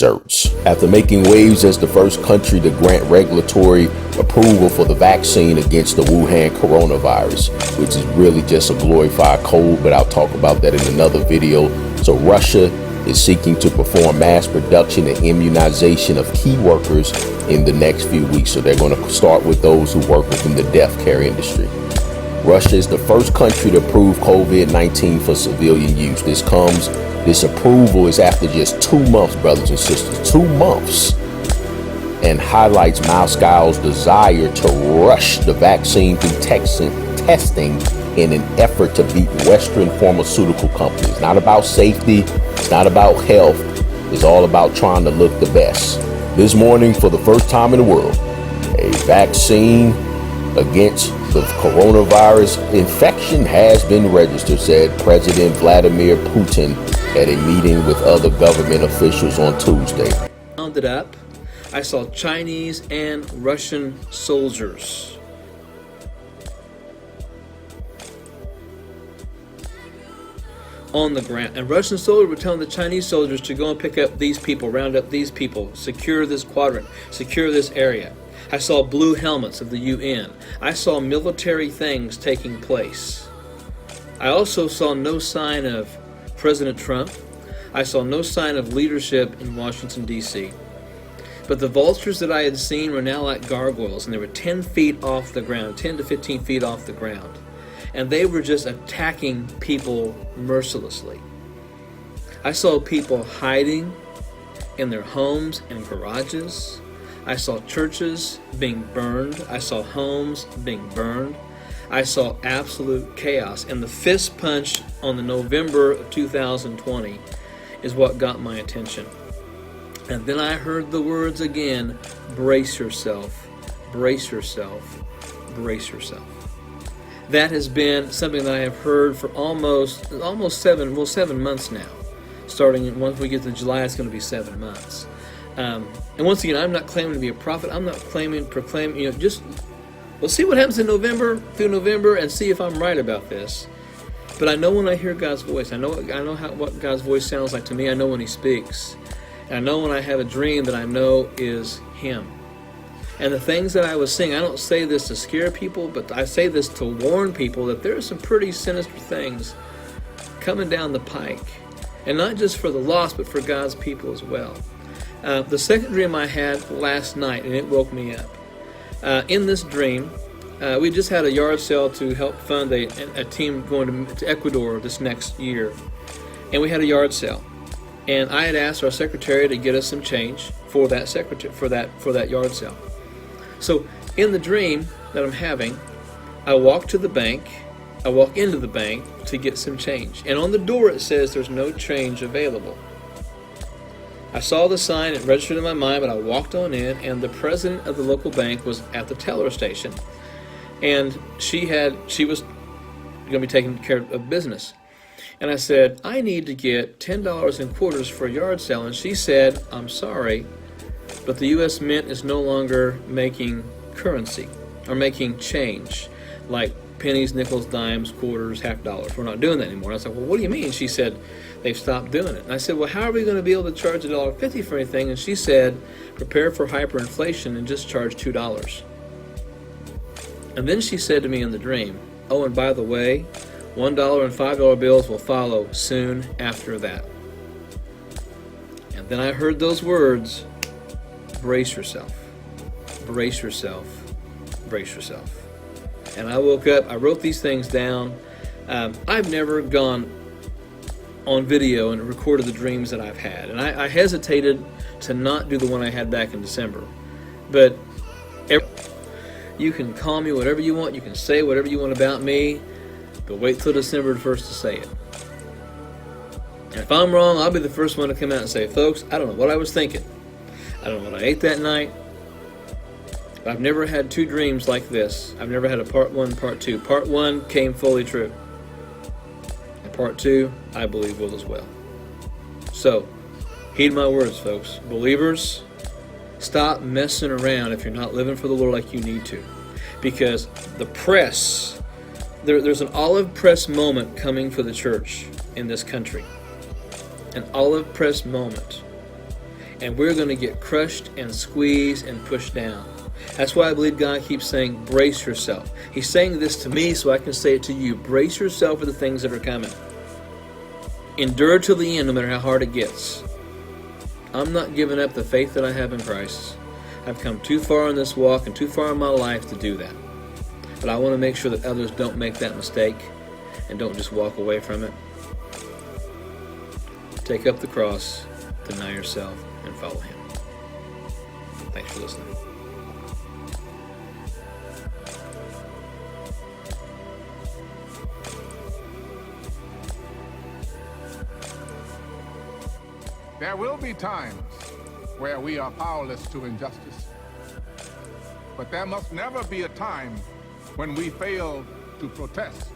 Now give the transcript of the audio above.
After making waves as the first country to grant regulatory approval for the vaccine against the Wuhan coronavirus, which is really just a glorified cold, but I'll talk about that in another video. So Russia is seeking to perform mass production and immunization of key workers in the next few weeks. So they're going to start with those who work within the death care industry. Russia is the first country to approve COVID-19 for civilian use. This approval is after just 2 months, brothers and sisters, 2 months, and highlights Moscow's desire to rush the vaccine through testing in an effort to beat Western pharmaceutical companies. It's not about safety, it's not about health, it's all about trying to look the best. This morning, for the first time in the world, a vaccine against the coronavirus infection has been registered, said President Vladimir Putin at a meeting with other government officials on Tuesday. Rounded up, I saw Chinese and Russian soldiers. On the ground. And Russian soldiers were telling the Chinese soldiers to go and pick up these people, round up these people, secure this quadrant, secure this area. I saw blue helmets of the UN. I saw military things taking place. I also saw no sign of President Trump. I saw no sign of leadership in Washington, D.C. But the vultures that I had seen were now like gargoyles, and they were 10 feet off the ground, 10 to 15 feet off the ground. And they were just attacking people mercilessly. I saw people hiding in their homes and garages. I saw churches being burned. I saw homes being burned. I saw absolute chaos. And the fist punch on the November of 2020 is what got my attention. And then I heard the words again, brace yourself, brace yourself, brace yourself. That has been something that I have heard for almost 7 months now. Starting once we get to July, it's going to be 7 months. And once again, I'm not claiming to be a prophet. I'm not proclaiming, just we'll see what happens in November, through November, and see if I'm right about this. But I know when I hear God's voice. I know what God's voice sounds like to me. I know when He speaks. And I know when I have a dream that I know is Him. And the things that I was seeing, I don't say this to scare people, but I say this to warn people that there are some pretty sinister things coming down the pike. And not just for the lost, but for God's people as well. The second dream I had last night, and it woke me up. In this dream, we just had a yard sale to help fund a team going to Ecuador this next year. And we had a yard sale. And I had asked our secretary to get us some change for that yard sale. So in the dream that I'm having, I walk into the bank to get some change. And on the door it says there's no change available. I saw the sign, it registered in my mind, but I walked on in, and the president of the local bank was at the teller station. And she was going to be taking care of business. And I said, I need to get $10 in quarters for a yard sale. And she said, I'm sorry, but the U.S. Mint is no longer making currency, or making change, like pennies, nickels, dimes, quarters, half dollars. We're not doing that anymore. And I was like, well, what do you mean? She said, they've stopped doing it. And I said, well, how are we going to be able to charge $1.50 for anything? And she said, prepare for hyperinflation and just charge $2. And then she said to me in the dream, oh, and by the way, $1 and $5 bills will follow soon after that. And then I heard those words, brace yourself, brace yourself, brace yourself. And I woke up, I wrote these things down. I've never gone on video and recorded the dreams that I've had. And I hesitated to not do the one I had back in December. But you can call me whatever you want, you can say whatever you want about me, but wait till December 1st to say it. And if I'm wrong, I'll be the first one to come out and say, folks, I don't know what I was thinking. I don't know what I ate that night. But I've never had 2 dreams like this. I've never had a part 1, part 2. Part 1 came fully true. And part 2, I believe, will as well. So, heed my words, folks. Believers, stop messing around if you're not living for the Lord like you need to. Because the press, there's an olive press moment coming for the church in this country. An olive press moment. And we're going to get crushed and squeezed and pushed down. That's why I believe God keeps saying, brace yourself. He's saying this to me so I can say it to you. Brace yourself for the things that are coming. Endure till the end, no matter how hard it gets. I'm not giving up the faith that I have in Christ. I've come too far in this walk and too far in my life to do that. But I want to make sure that others don't make that mistake and don't just walk away from it. Take up the cross, deny yourself, and follow Him. Thanks for listening. There will be times where we are powerless to injustice, but there must never be a time when we fail to protest.